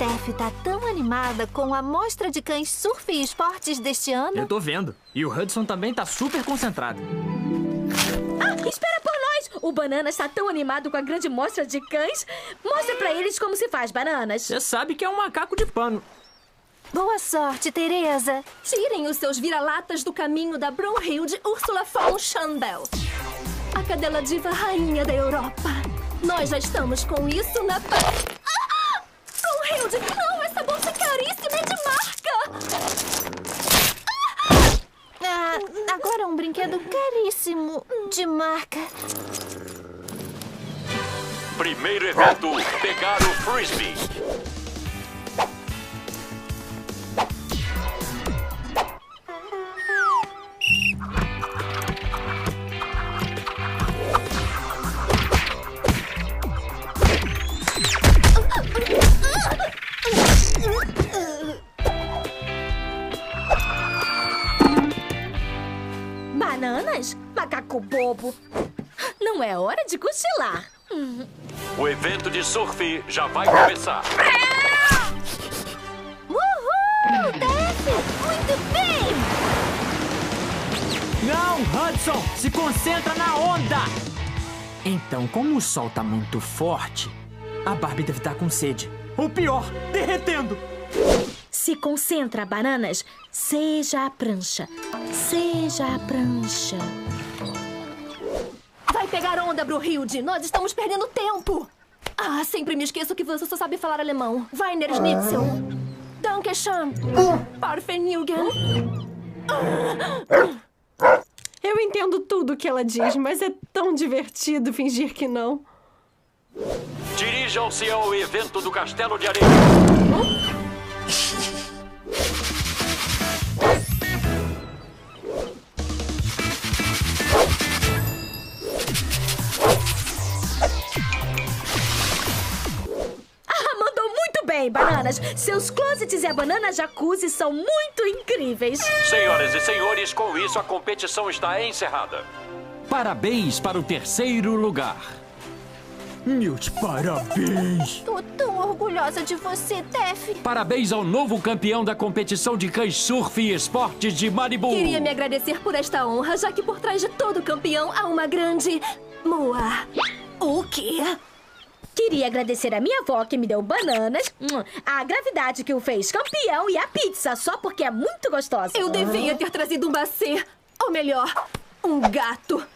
Tef tá tão animada com a mostra de cães surf e esportes deste ano. Eu tô vendo. E o Hudson também tá super concentrado. Espera por nós! O Bananas está tão animado com a grande mostra de cães. Mostra pra eles como se faz, Bananas. Você sabe que é um macaco de pano. Boa sorte, Teresa. Tirem os seus vira-latas do caminho da Brunhilde Ursula von Schandel, a cadela diva rainha da Europa. Nós já estamos com isso na... Brunhilde, não! Essa bolsa é caríssima, é de marca! Agora um brinquedo caríssimo de marca. Primeiro evento, pegar o frisbee. Bananas? Macaco bobo. Não é hora de cochilar. O evento de surf já vai começar. Uhul! Tef! Muito bem! Não, Hudson! Se concentra na onda! Então, como o sol tá muito forte, a Barbie deve estar com sede. Ou pior, derretendo! Se concentra, Bananas. Seja a prancha. Seja a prancha. Vai pegar onda, Brunhilde! Nós estamos perdendo tempo! Sempre me esqueço que você só sabe falar alemão. Weiner Schnitzel. Dankeschön. Parfenilgen. Eu entendo tudo que ela diz, mas é tão divertido fingir que não. Dirijam-se ao evento do Castelo de Areia. Mandou muito bem, Bananas. Seus closets e a banana jacuzzi são muito incríveis. Senhoras e senhores, com isso a competição está encerrada. Parabéns para o terceiro lugar. Meus parabéns! Tô tão orgulhosa de você, Tef. Parabéns ao novo campeão da competição de cães surf e esportes de Malibu. Queria me agradecer por esta honra, já que por trás de todo campeão há uma grande... Moa. O quê? Queria agradecer a minha avó que me deu bananas, a gravidade que o fez campeão e a pizza só porque é muito gostosa. Eu devia ter trazido um bacê. Ou melhor, um gato.